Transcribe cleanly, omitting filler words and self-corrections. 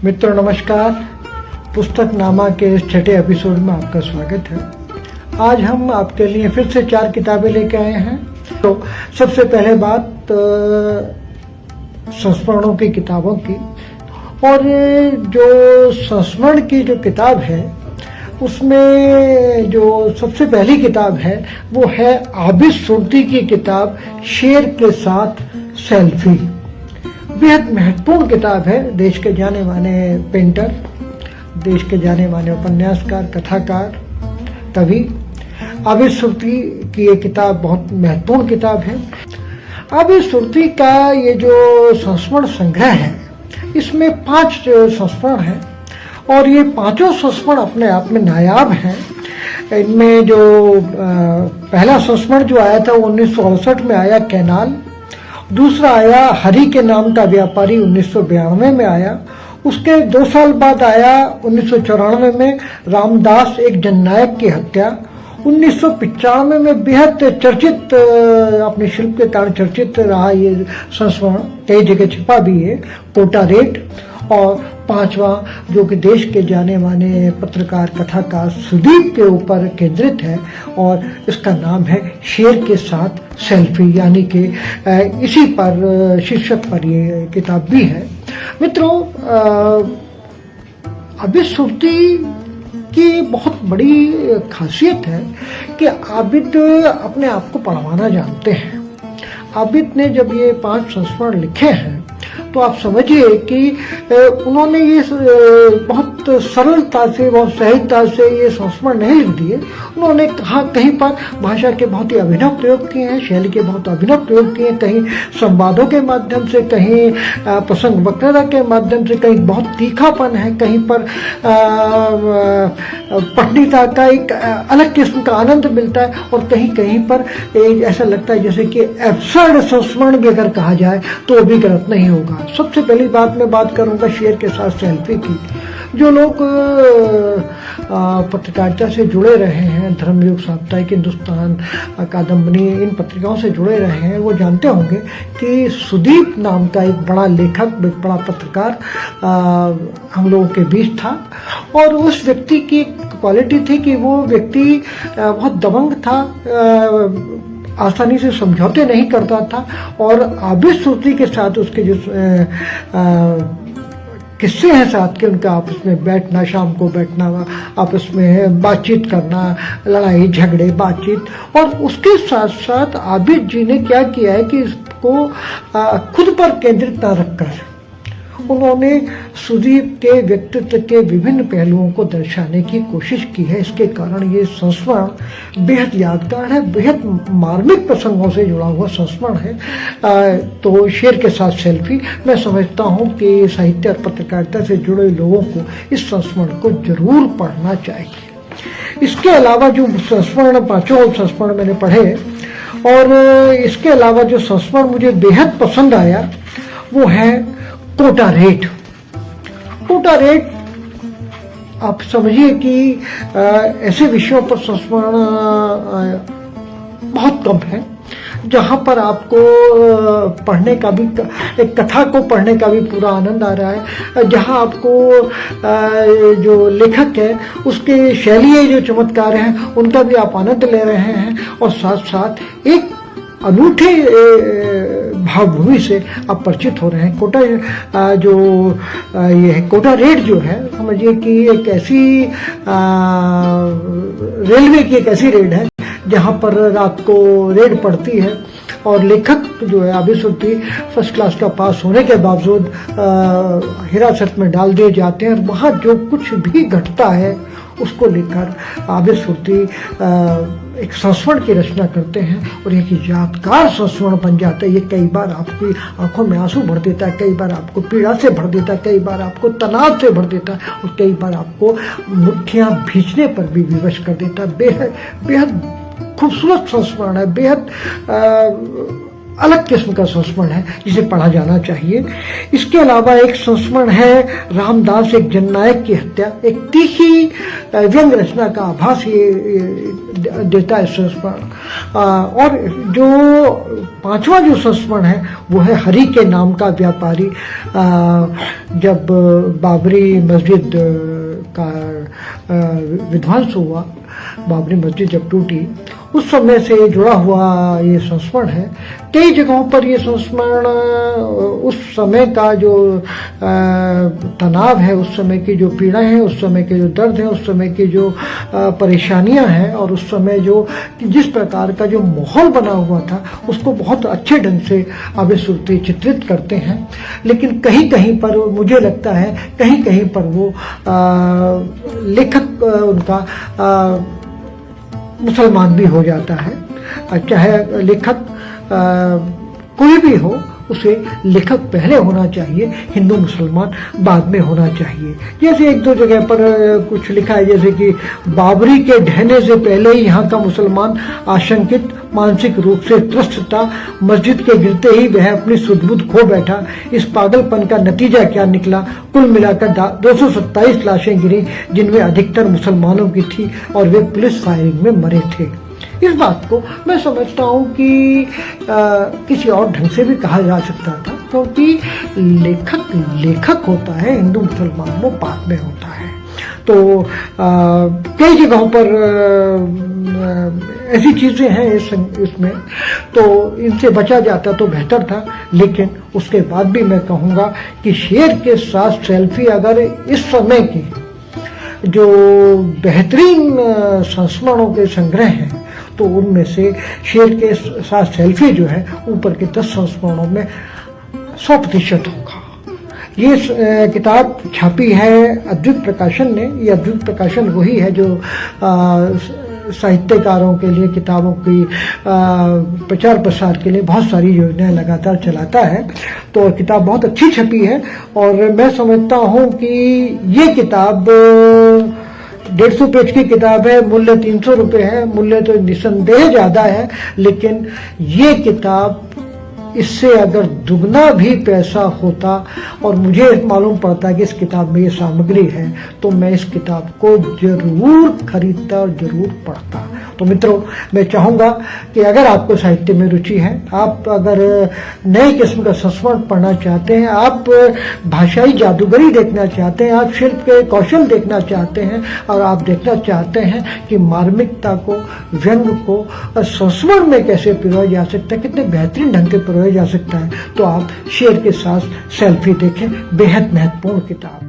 मित्रों नमस्कार। पुस्तक नामा के इस छठे एपिसोड में आपका स्वागत है। आज हम आपके लिए फिर से 4 किताबें लेके आए हैं। तो सबसे पहले बात संस्मरणों की किताबों की, और जो संस्मरण की जो किताब है उसमें जो सबसे पहली किताब है वो है आबिद सुरती की किताब शेर के साथ सेल्फी। बेहद महत्वपूर्ण किताब है। देश के जाने माने पेंटर, देश के जाने माने उपन्यासकार, कथाकार, कवि आबिद सुरती की ये किताब बहुत महत्वपूर्ण किताब है। आबिद सुरती का ये जो संस्मरण संग्रह है इसमें 5 संस्मरण हैं और ये 5 संस्मरण अपने आप में नायाब हैं। इनमें जो पहला संस्मरण जो आया था 1968 में आया, कैनाल। दूसरा आया हरि के नाम का व्यापारी, 1992 में आया। उसके 2 साल बाद आया 1994 में रामदास एक जननायक की हत्या। 1995 में बेहद चर्चित, अपने शिल्प के कारण चर्चित रहा ये संस्मरण, कई जगह छिपा भी है, कोटा रेड। और 5वां जो कि देश के जाने माने पत्रकार कथाकार सुदीप के ऊपर केंद्रित है और इसका नाम है शेर के साथ सेल्फी, यानी कि इसी पर शीर्षक पर ये किताब भी है। मित्रों, आबिद सुरती की बहुत बड़ी खासियत है कि आबिद अपने आप को पढ़वाना जानते हैं। आबिद ने जब ये 5 संस्मरण लिखे हैं तो आप समझिए कि उन्होंने ये बहुत सरलता से, बहुत सहजता से ये संस्मरण नहीं लिख दिए। उन्होंने कहीं पर भाषा के बहुत ही अभिनव प्रयोग किए हैं, शैली के बहुत अभिनव प्रयोग किए हैं, कहीं संवादों के माध्यम से, कहीं प्रसंग वक्रता के माध्यम से, कहीं बहुत तीखापन है, कहीं पर पठनीयता का एक अलग किस्म का आनंद मिलता है, और कहीं कहीं पर ऐसा लगता है जैसे कि एब्सर्ड संस्मरण भी अगर कहा जाए तो भी गलत नहीं होगा। सबसे पहली बात मैं बात करूंगा शेर के साथ सेल्फी की। जो लोग पत्रकारिता से जुड़े रहे हैं, धर्मयुग, साप्ताहिक हिंदुस्तान, कादम्बनी, इन पत्रिकाओं से जुड़े रहे हैं, वो जानते होंगे कि सुदीप नाम का एक बड़ा लेखक, एक बड़ा पत्रकार हम लोगों के बीच था। और उस व्यक्ति की क्वालिटी थी कि वो व्यक्ति बहुत दबंग था, आसानी से समझौते नहीं करता था। और आबिद सुरती के साथ उसके जो किस्से हैं साथ के, उनका आपस में बैठना, शाम को बैठना, आपस में बातचीत करना, लड़ाई झगड़े, बातचीत। और उसके साथ साथ आबिद जी ने क्या किया है कि इसको खुद पर केंद्रित न रखकर उन्होंने सुदीप के व्यक्तित्व के विभिन्न पहलुओं को दर्शाने की कोशिश की है। इसके कारण ये संस्मरण बेहद यादगार है, बेहद मार्मिक प्रसंगों से जुड़ा हुआ संस्मरण है। तो शेर के साथ सेल्फी, मैं समझता हूँ कि साहित्य और पत्रकारिता से जुड़े लोगों को इस संस्मरण को जरूर पढ़ना चाहिए। इसके अलावा जो संस्मरण, 5 संस्मरण मैंने पढ़े, और इसके अलावा जो संस्मरण मुझे बेहद पसंद आया वो है कोटा रेड। कोटा रेड, आप समझिए कि ऐसे विषयों पर संस्मरण बहुत कम है जहाँ पर आपको पढ़ने का भी, एक कथा को पढ़ने का भी पूरा आनंद आ रहा है, जहाँ आपको जो लेखक है उसके शैलीय जो चमत्कार हैं उनका भी आप आनंद ले रहे हैं, और साथ साथ एक अनूठे भावभूमि से आप परिचित हो रहे हैं। कोटा ये कोटा रेड जो है, समझिए कि एक ऐसी रेलवे की एक ऐसी रेड है जहां पर रात को रेड पड़ती है, और लेखक जो है आबिद सुरती फर्स्ट क्लास का पास होने के बावजूद हिरासत में डाल दिए जाते हैं। और वहाँ जो कुछ भी घटता है उसको लेकर आबिद सुरती एक संस्मरण की रचना करते हैं, और एक यादगार संस्मरण बन जाता है। ये कई बार आपकी आंखों में आंसू भर देता है, कई बार आपको पीड़ा से भर देता है, कई बार आपको तनाव से भर देता है, और कई बार आपको मुट्ठियां भींचने पर भी विवश कर देता है। बेहद बेहद खूबसूरत संस्मरण है, बेहद अलग किस्म का संस्मरण है जिसे पढ़ा जाना चाहिए। इसके अलावा एक संस्मरण है रामदास एक जननायक की हत्या, एक तीखी व्यंग रचना का आभास ये देता है संस्मरण। और जो पांचवा जो संस्मरण है वो है हरि के नाम का व्यापारी। जब बाबरी मस्जिद का विध्वंस हुआ, बाबरी मस्जिद जब टूटी, उस समय से जुड़ा हुआ ये संस्मरण है। कई जगहों पर ये संस्मरण उस समय का जो तनाव है, उस समय की जो पीड़ा है, उस समय के जो दर्द है, उस समय की जो परेशानियां हैं और उस समय जो जिस प्रकार का जो माहौल बना हुआ था उसको बहुत अच्छे ढंग से आविष्कृत चित्रित करते हैं। लेकिन कहीं कहीं पर मुझे लगता है कहीं कहीं पर वो लेखक उनका मुसलमान भी हो जाता है। चाहे लेखक कोई भी हो, उसे लेखक पहले होना चाहिए, हिंदू मुसलमान बाद में होना चाहिए। जैसे एक दो जगह पर कुछ लिखा है, जैसे कि बाबरी के ढहने से पहले ही यहाँ का मुसलमान आशंकित मानसिक रूप से त्रस्त था, मस्जिद के गिरते ही वह अपनी सुध-बुध खो बैठा। इस पागलपन का नतीजा क्या निकला? कुल मिलाकर 227 लाशें गिरी, जिनमें अधिकतर मुसलमानों की थी और वे पुलिस फायरिंग में मरे थे। इस बात को मैं समझता हूँ कि किसी और ढंग से भी कहा जा सकता था, क्योंकि लेखक लेखक होता है, हिंदू मुसलमान वो बाद में होता है। तो कई जगहों पर ऐसी चीजें हैं इसमें, तो इनसे बचा जाता तो बेहतर था। लेकिन उसके बाद भी मैं कहूँगा कि शेर के साथ सेल्फी अगर इस समय की जो बेहतरीन संस्मरणों के संग्रह हैं, तो उनमें से शेर के साथ सेल्फी जो है ऊपर के 10 संस्मरणों में 100% होगा। ये किताब छापी है अद्वैत प्रकाशन ने। ये अद्वैत प्रकाशन वही है जो साहित्यकारों के लिए किताबों की प्रचार प्रसार के लिए बहुत सारी योजनाएं लगातार चलाता है। तो किताब बहुत अच्छी छपी है और मैं समझता हूँ कि ये किताब 150 पेज की किताब है, मूल्य 300 रुपये है। मूल्य तो निसंदेह ज़्यादा है, लेकिन ये किताब इससे अगर दुगना भी पैसा होता और मुझे मालूम पड़ता कि इस किताब में ये सामग्री है, तो मैं इस किताब को जरूर खरीदता और जरूर पढ़ता। तो मित्रों, मैं चाहूँगा कि अगर आपको साहित्य में रुचि है, आप अगर नए किस्म का संस्मरण पढ़ना चाहते हैं, आप भाषाई जादूगरी देखना चाहते हैं, आप शिल्प के कौशल देखना चाहते हैं और आप देखना चाहते हैं कि मार्मिकता को, व्यंग को संस्मरण में कैसे पिरोया जा सकता है, कितने बेहतरीन ढंग से पिरोया जा सकता है, तो आप शेर के साथ सेल्फी देखें। बेहद महत्वपूर्ण किताब।